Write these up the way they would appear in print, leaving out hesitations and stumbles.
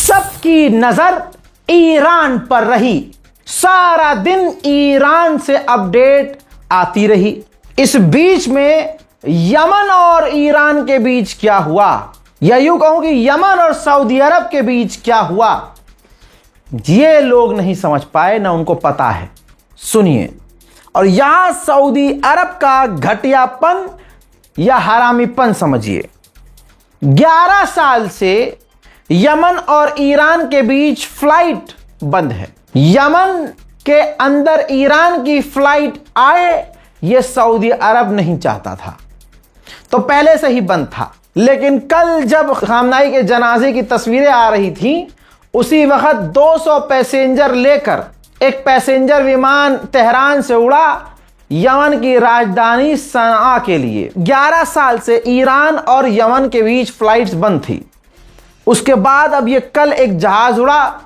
सबकी नजर ईरान पर रही। सारा दिन ईरान से अपडेट आती रही। इस बीच में यमन और ईरान के बीच क्या हुआ, या यूं कहूं कि यमन और सऊदी अरब के बीच क्या हुआ, ये लोग नहीं समझ पाए, ना उनको पता है। सुनिए। और यहां सऊदी अरब का घटियापन या हरामीपन समझिए। 11 साल से यमन और ईरान के बीच फ्लाइट बंद है। यमन के अंदर ईरान की फ्लाइट आए, यह सऊदी अरब नहीं चाहता था, तो पहले से ही बंद था। लेकिन कल जब खामनाई के जनाजे की तस्वीरें आ रही थी, उसी वक्त 200 पैसेंजर लेकर एक पैसेंजर विमान तेहरान से उड़ा यमन की राजधानी सनआ के लिए। 11 साल से ईरान और यमन के बीच फ्लाइट्स बंद थी। उसके बाद अब ये कल एक जहाज उड़ा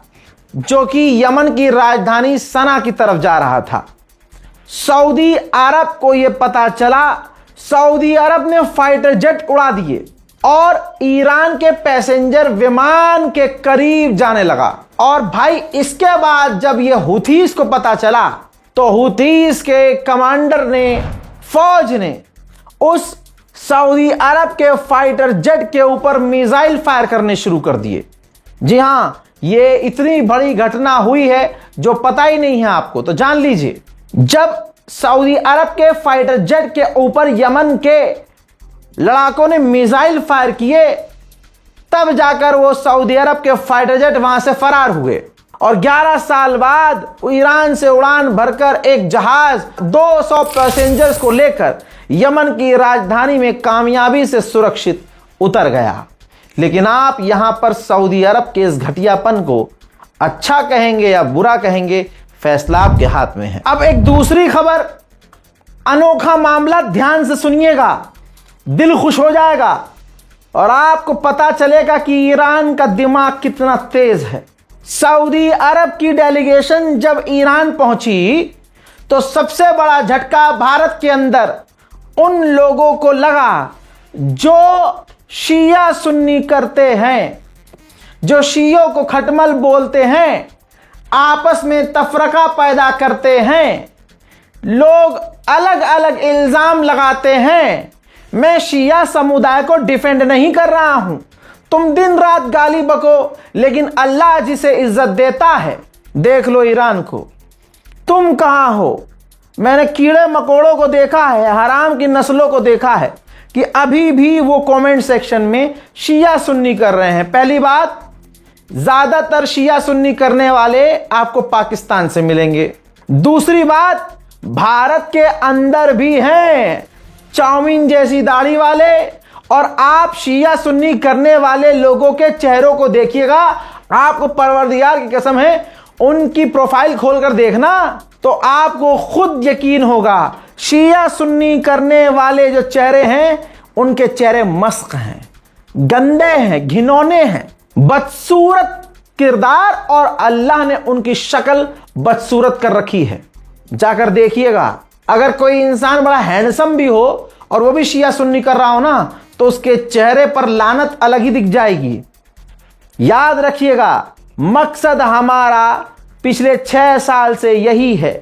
जो कि यमन की राजधानी सनआ की तरफ जा रहा था। सऊदी अरब को यह पता चला, सऊदी अरब ने फाइटर जेट उड़ा दिए और ईरान के पैसेंजर विमान के करीब जाने लगा। और भाई इसके बाद जब यह हुथीस को पता चला, तो हुथीस के कमांडर ने, फौज ने उस सऊदी अरब के फाइटर जेट के ऊपर मिसाइल फायर करने शुरू कर दिए। जी हां, ये इतनी बड़ी घटना हुई है जो पता ही नहीं है आपको, तो जान लीजिए। जब सऊदी अरब के फाइटर जेट के ऊपर यमन के लड़ाकों ने मिसाइल फायर किए, तब जाकर वो सऊदी अरब के फाइटर जेट वहां से फरार हुए। और 11 साल बाद ईरान से उड़ान भरकर एक जहाज 200 पैसेंजर्स को लेकर यमन की राजधानी में कामयाबी से सुरक्षित उतर गया। लेकिन आप यहां पर सऊदी अरब के इस घटियापन को अच्छा कहेंगे या बुरा कहेंगे, फैसला आपके हाथ में है। अब एक दूसरी खबर, अनोखा मामला, ध्यान से सुनिएगा, दिल खुश हो जाएगा और आपको पता चलेगा कि ईरान का दिमाग कितना तेज है। सऊदी अरब की डेलीगेशन जब ईरान पहुंची, तो सबसे बड़ा झटका भारत के अंदर उन लोगों को लगा जो शिया सुन्नी करते हैं, जो शियों को खटमल बोलते हैं, आपस में तफरका पैदा करते हैं, लोग अलग अलग इल्जाम लगाते हैं। मैं शिया समुदाय को डिफेंड नहीं कर रहा हूं, तुम दिन रात गाली बको, लेकिन अल्लाह जिसे इज्जत देता है, देख लो ईरान को। तुम कहां हो? मैंने कीड़े मकोड़ों को देखा है, हराम की नस्लों को देखा है कि अभी भी वो कमेंट सेक्शन में शिया सुन्नी कर रहे हैं। पहली बात, ज्यादातर शिया सुन्नी करने वाले आपको पाकिस्तान से मिलेंगे। दूसरी बात, भारत के अंदर भी हैं चाउमीन जैसी दाढ़ी वाले, और आप शिया सुन्नी करने वाले लोगों के चेहरों को देखिएगा, आपको परवरदिगार की कसम है, उनकी प्रोफाइल खोलकर देखना तो आपको खुद यकीन होगा, शिया सुन्नी करने वाले जो चेहरे हैं, उनके चेहरे मस्क हैं, गंदे हैं, घिनौने हैं, बदसूरत किरदार, और अल्लाह ने उनकी शक्ल बदसूरत कर रखी है। जाकर देखिएगा। अगर कोई इंसान बड़ा हैंडसम भी हो और वो भी शिया सुन्नी कर रहा हो ना, तो उसके चेहरे पर लानत अलग ही दिख जाएगी। याद रखिएगा, मकसद हमारा पिछले 6 साल से यही है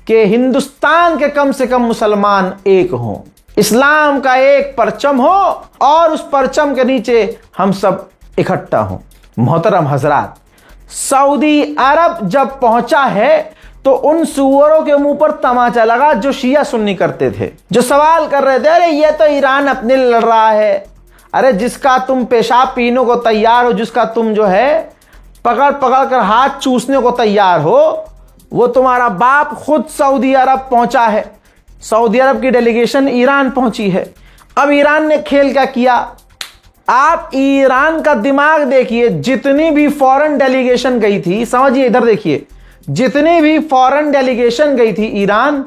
कि हिंदुस्तान के कम से कम मुसलमान एक हों, इस्लाम का एक परचम हो और उस परचम के नीचे हम सब इकट्ठा हों। मोहतरम हजरात, सऊदी अरब जब पहुंचा है तो उन सुअरों के मुंह पर तमाचा लगा जो शिया सुन्नी करते थे, जो सवाल कर रहे थे, अरे ये तो ईरान अपने लिए लड़ रहा है, अरे जिसका तुम पेशाब पीने को तैयार हो, जिसका तुम जो है पकड़ पकड़ कर हाथ चूसने को तैयार हो, वो तुम्हारा बाप खुद सऊदी अरब पहुंचा है। सऊदी अरब की डेलीगेशन ईरान पहुंची है। अब ईरान ने खेल क्या किया? आप ईरान का दिमाग देखिए, जितनी भी फॉरेन डेलीगेशन गई थी, समझिए, इधर देखिए, जितनी भी फॉरेन डेलीगेशन गई थी ईरान,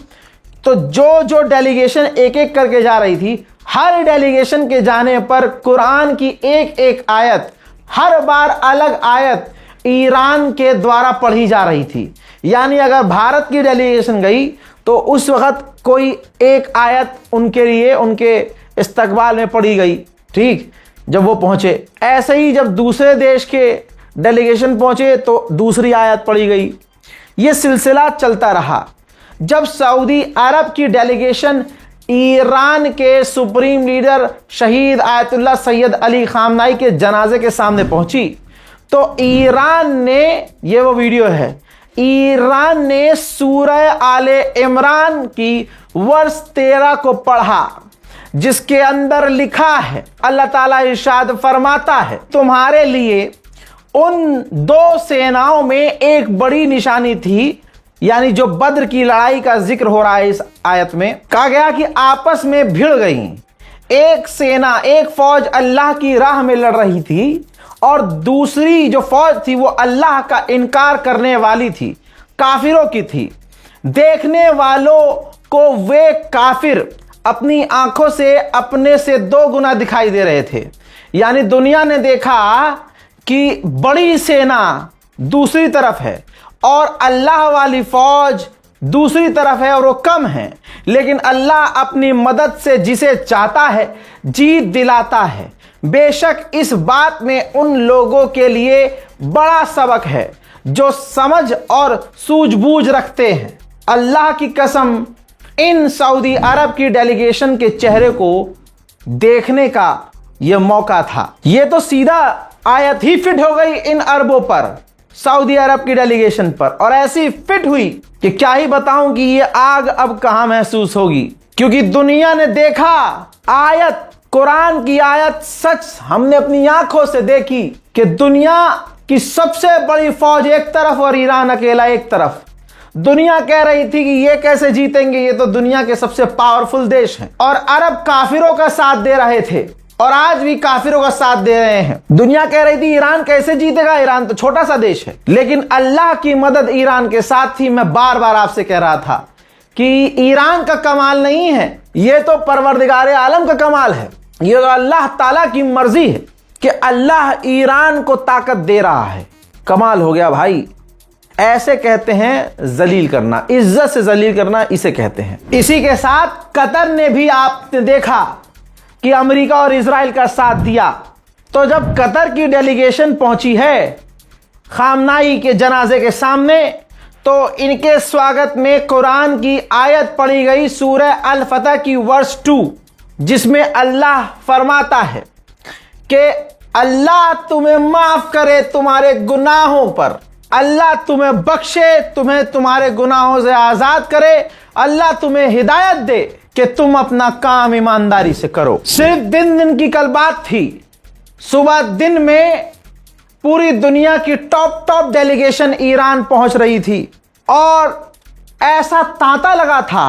तो जो जो डेलीगेशन एक एक करके जा रही थी, हर डेलीगेशन के जाने पर कुरान की एक एक आयत, हर बार अलग आयत ईरान के द्वारा पढ़ी जा रही थी। यानी अगर भारत की डेलीगेशन गई तो उस वक्त कोई एक आयत उनके लिए, उनके इस्तकबाल में पढ़ी गई, ठीक, जब वो पहुंचे। ऐसे ही जब दूसरे देश के डेलीगेशन पहुंचे तो दूसरी आयत पढ़ी गई। यह सिलसिला चलता रहा। जब सऊदी अरब की डेलीगेशन ईरान के सुप्रीम लीडर शहीद आयतुल्लाह सैयद अली खामनाई के जनाजे के सामने पहुंची तो ईरान ने, ये वो वीडियो है, ईरान ने सूरह आले इमरान की वर्ष 13 को पढ़ा, जिसके अंदर लिखा है, अल्लाह ताला इरशाद फरमाता है, तुम्हारे लिए उन दो सेनाओं में एक बड़ी निशानी थी, यानी जो बद्र की लड़ाई का जिक्र हो रहा है इस आयत में। कहा गया कि आपस में भिड़ गई एक सेना, एक फौज अल्लाह की राह में लड़ रही थी और दूसरी जो फौज थी वो अल्लाह का इनकार करने वाली थी, काफिरों की थी। देखने वालों को वे काफिर अपनी आंखों से अपने से 2 गुना दिखाई दे रहे थे। यानी दुनिया ने देखा कि बड़ी सेना दूसरी तरफ है और अल्लाह वाली फौज दूसरी तरफ है और वो कम है, लेकिन अल्लाह अपनी मदद से जिसे चाहता है जीत दिलाता है। बेशक इस बात में उन लोगों के लिए बड़ा सबक है जो समझ और सूझबूझ रखते हैं। अल्लाह की कसम, इन सऊदी अरब की डेलीगेशन के चेहरे को देखने का यह मौका था। यह तो सीधा आयत ही फिट हो गई इन अरबों पर, सऊदी अरब की डेलीगेशन पर, और ऐसी फिट हुई कि क्या ही बताऊं कि ये आग अब कहां महसूस होगी, क्योंकि दुनिया ने देखा आयत, कुरान की आयत सच हमने अपनी आंखों से देखी कि दुनिया की सबसे बड़ी फौज एक तरफ और ईरान अकेला एक तरफ। दुनिया कह रही थी कि ये कैसे जीतेंगे, ये तो दुनिया के सबसे पावरफुल देश हैं, और अरब काफिरों का साथ दे रहे थे और आज भी काफिरों का साथ दे रहे हैं। दुनिया कह रही थी ईरान कैसे जीतेगा, ईरान तो छोटा सा देश है, लेकिन अल्लाह की मदद ईरान के साथ थी। मैं बार बार आपसे कह रहा था कि ईरान का कमाल नहीं है, ये तो परवरदिगार आलम का कमाल है। ये तो अल्लाह ताला की मर्जी है कि अल्लाह ईरान को ताकत दे रहा है। कमाल हो गया भाई। ऐसे कहते हैं जलील करना, इज्जत से जलील करना इसे कहते हैं। इसी के साथ कतर ने भी आपने देखा कि अमेरिका और इजराइल का साथ दिया। तो जब कतर की डेलीगेशन पहुंची है खामनाई के जनाजे के सामने, तो इनके स्वागत में कुरान की आयत पढ़ी गई, सूरह अल फतह की वर्ष 2, जिसमें अल्लाह फरमाता है कि अल्लाह तुम्हें माफ करे तुम्हारे गुनाहों पर, अल्लाह तुम्हें बख्शे, तुम्हें तुम्हारे गुनाहों से आजाद करे, अल्लाह तुम्हें हिदायत दे कि तुम अपना काम ईमानदारी से करो। सिर्फ दिन की कल बात थी, सुबह दिन में पूरी दुनिया की टॉप डेलीगेशन ईरान पहुंच रही थी और ऐसा तांता लगा था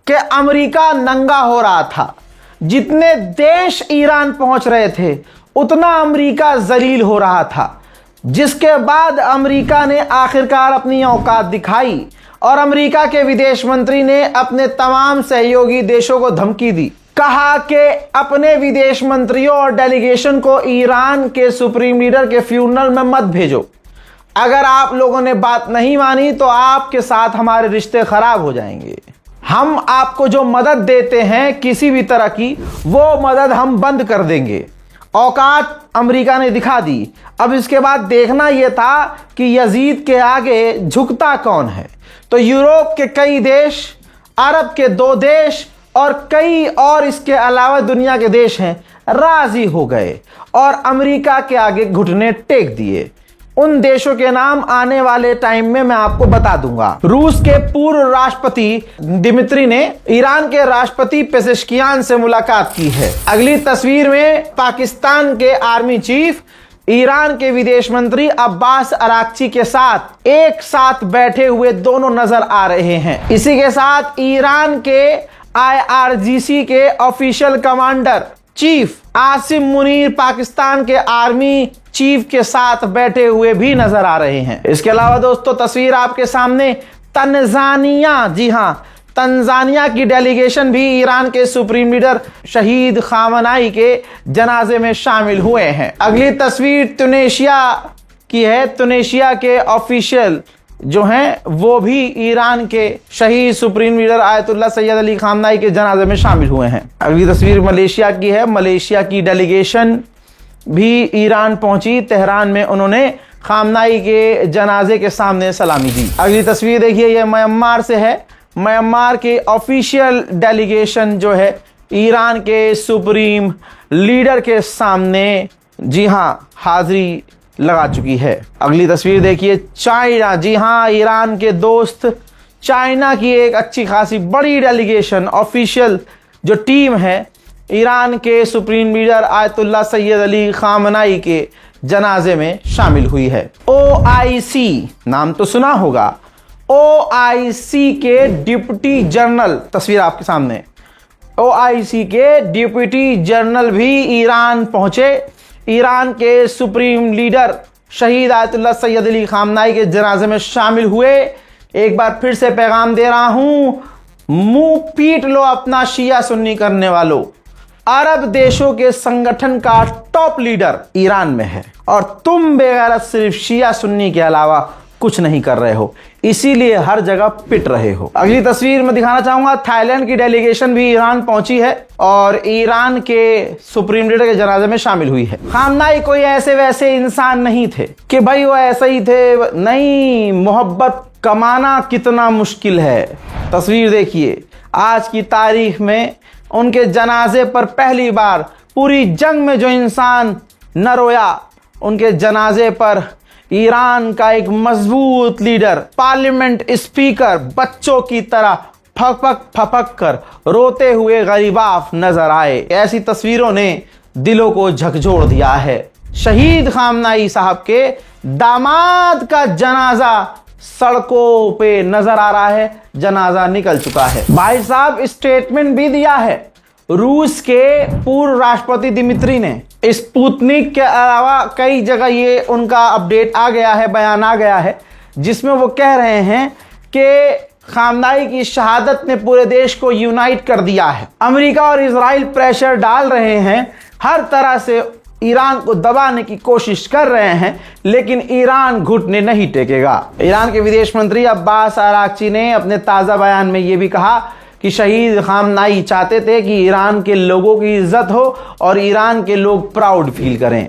कि अमेरिका नंगा हो रहा था। जितने देश ईरान पहुंच रहे थे उतना अमेरिका जलील हो रहा था, जिसके बाद अमेरिका ने आखिरकार अपनी औकात दिखाई और अमेरिका के विदेश मंत्री ने अपने तमाम सहयोगी देशों को धमकी दी। कहा कि अपने विदेश मंत्रियों और डेलीगेशन को ईरान के सुप्रीम लीडर के फ्यूनरल में मत भेजो। अगर आप लोगों ने बात नहीं मानी तो आपके साथ हमारे रिश्ते खराब हो जाएंगे। हम आपको जो मदद देते हैं किसी भी तरह की, वो मदद हम बंद कर देंगे। औकात अमेरिका ने दिखा दी। अब इसके बाद देखना यह था कि यजीद के आगे झुकता कौन है। तो यूरोप के कई देश, अरब के 2 देश और कई और इसके अलावा दुनिया के देश हैं, राजी हो गए और अमेरिका के आगे घुटने टेक दिए। उन देशों के नाम आने वाले टाइम में मैं आपको बता दूंगा। रूस के पूर्व राष्ट्रपति दिमित्री ने ईरान के राष्ट्रपति पेजेश्कियान से मुलाकात की है। अगली तस्वीर में पाकिस्तान के आर्मी चीफ ईरान के विदेश मंत्री अब्बास अराक्ची के साथ एक साथ बैठे हुए दोनों नजर आ रहे हैं। इसी के साथ ईरान के IRGC के official commander chief Asim Munir Pakistan के आर्मी चीफ के साथ बैठे हुए भी नजर आ रहे हैं। इसके अलावा दोस्तों तस्वीर आपके सामने तंजानिया, जी हां, तंजानिया की डेलीगेशन भी ईरान के सुप्रीम लीडर शहीद खामनाई के जनाजे में शामिल हुए हैं। अगली तस्वीर तुनेशिया की है। तुनेशिया के ऑफिशियल जो हैं वो भी ईरान के शहीद supreme leader Ayatollah Syed Ali खामनाई के जनाजे में शामिल हुए हैं। अगली तस्वीर मलेशिया की है। मलेशिया की डेलीगेशन भी ईरान पहुंची। तेहरान में उन्होंने खामनाई के जनाजे के सामने सलामी दी। अगली तस्वीर देखिए, यह म्यांमार से है। म्यांमार के ऑफिशियल डेलीगेशन जो है ईरान के सुप्रीम लीडर के सामने, जी हां, हाजिरी लगा चुकी है। अगली तस्वीर देखिए, चाइना, जी हां, ईरान के दोस्त चाइना की एक अच्छी खासी बड़ी डेलीगेशन, ऑफिशियल जो टीम है, ईरान के supreme leader ayatollah Syed Ali खामनाई के जनाजे में शामिल हुई है। OIC नाम तो सुना होगा। OIC के डिप्टी जनरल, तस्वीर आपके सामने, OIC के डिप्टी जनरल भी ईरान पहुंचे। ईरान के सुप्रीम लीडर शहीद आयतुल्ला सैयद अली खामनाई के जनाजे में शामिल हुए। एक बार फिर से पैगाम दे रहा हूं, मुंह पीट लो अपना शिया सुन्नी करने वालों। अरब देशों के संगठन का टॉप लीडर ईरान में है और तुम बेगैरत सिर्फ शिया सुन्नी के अलावा कुछ नहीं कर रहे हो, इसीलिए हर जगह पिट रहे हो। अगली तस्वीर में दिखाना चाहूंगा, थाईलैंड की डेलीगेशन भी ईरान पहुंची है और ईरान के सुप्रीम लीडर के जनाजे में शामिल हुई है। खामनाई कोई ऐसे वैसे इंसान नहीं थे कि भाई वो ऐसे ही थे, नहीं, मोहब्बत कमाना कितना मुश्किल है। तस्वीर देखिए, आज की तारीख में उनके जनाजे पर पहली बार पूरी जंग में जो इंसान न रोया, उनके जनाजे पर ईरान का एक मजबूत लीडर, पार्लियामेंट स्पीकर, बच्चों की तरह फपक फपक कर रोते हुए गरीबाफ नजर आए। ऐसी तस्वीरों ने दिलों को झकझोर दिया है। शहीद खामनाई साहब के दामाद का जनाजा सड़कों पे नजर आ रहा है, जनाजा निकल चुका है। भाई साहब स्टेटमेंट भी दिया है रूस के पूर्व राष्ट्रपति दिमित्री ने। स्पुतनिक के अलावा कई जगह ये उनका अपडेट आ गया है, बयान आ गया है, जिसमें वो कह रहे हैं कि खामनाई की शहादत ने पूरे देश को यूनाइट कर दिया है। अमेरिका और इजराइल प्रेशर डाल रहे हैं, हर तरह से ईरान को दबाने की कोशिश कर रहे हैं, लेकिन ईरान घुटने नहीं टेकेगा। ईरान के विदेश मंत्री अब्बास अरागची ने अपने ताज़ा बयान में यह भी कहा कि शहीद खामनाई चाहते थे कि ईरान के लोगों की इज्जत हो और ईरान के लोग प्राउड फील करें।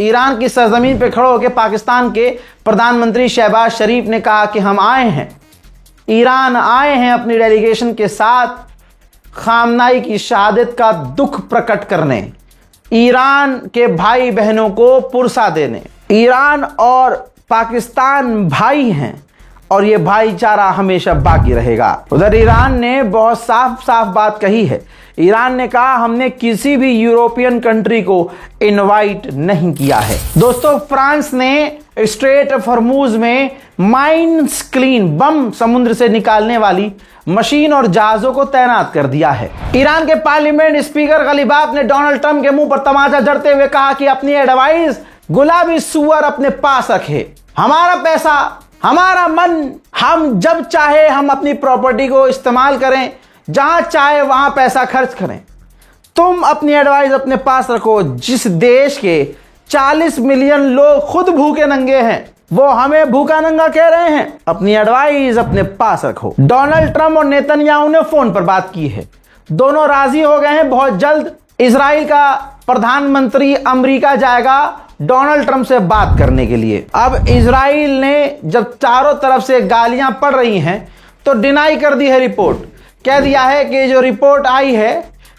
ईरान की सरजमीन पे खड़े होकर पाकिस्तान के प्रधानमंत्री शहबाज शरीफ ने कहा कि हम आए हैं, ईरान आए हैं अपनी डेलीगेशन के साथ खामनाई की शहादत का दुख प्रकट करने, ईरान के भाई बहनों को पुरसा देने। ईरान और पाकिस्तान भाई हैं और ये भाईचारा हमेशा बाकी रहेगा। उधर ईरान ने बहुत साफ साफ बात कही है। ईरान ने कहा हमने किसी भी यूरोपियन कंट्री को इनवाइट नहीं किया है। दोस्तों, फ्रांस ने स्ट्रेट ऑफ हॉर्मूज में माइन स्क्रीन बम समुद्र से निकालने वाली मशीन और जहाजों को तैनात कर दिया है। ईरान के पार्लियामेंट स्पीकर गलीबाफ ने डोनाल्ड ट्रंप के मुंह पर तमाचा जड़ते हुए कहा कि अपनी एडवाइस गुलाबी सुअर अपने पास रखे, हमारा पैसा, हमारा मन, हम जब चाहे हम अपनी प्रॉपर्टी को इस्तेमाल करें, जहां चाहे वहां पैसा खर्च करें। तुम अपनी एडवाइस अपने पास रखो। जिस देश के 40 मिलियन लोग खुद भूखे नंगे हैं, वो हमें भूखा नंगा कह रहे हैं। अपनी एडवाइस अपने पास रखो। डोनाल्ड ट्रंप और नेतन्याहू ने फोन पर बात की है, दोनों राजी हो गए हैं। बहुत जल्द इजराइल का प्रधानमंत्री अमेरिका जाएगा डोनाल्ड ट्रंप से बात करने के लिए। अब इजराइल ने जब चारों तरफ से गालियां पड़ रही हैं तो डिनाई कर दी है रिपोर्ट। कह दिया है कि जो रिपोर्ट आई है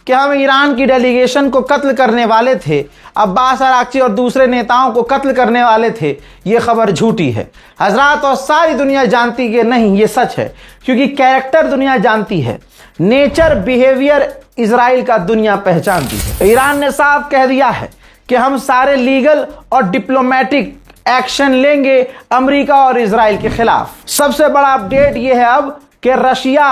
कि हम ईरान की डेलीगेशन को कत्ल करने वाले थे, अब्बास अरागची और दूसरे नेताओं को कत्ल करने वाले थे, ये खबर झूठी है हजरात। और सारी दुनिया जानती कि नहीं, ये सच है, क्योंकि कैरेक्टर दुनिया जानती है, नेचर बिहेवियर इजराइल का दुनिया पहचानती है। ईरान ने साफ कह दिया है कि हम सारे लीगल और डिप्लोमेटिक एक्शन लेंगे अमेरिका और इजराइल के खिलाफ। सबसे बड़ा अपडेट यह है अब कि रशिया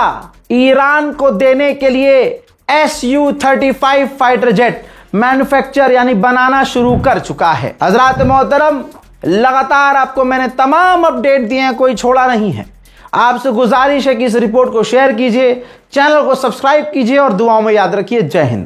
ईरान को देने के लिए Su-35 फाइटर जेट मैन्युफैक्चर यानी बनाना शुरू कर चुका है। हजरात मोहतरम, लगातार आपको मैंने तमाम अपडेट दिए हैं, कोई छोड़ा नहीं है। आपसे गुजारिश है कि इस रिपोर्ट को शेयर कीजिए, चैनल को सब्सक्राइब कीजिए और दुआओं में याद रखिए। जय हिंद।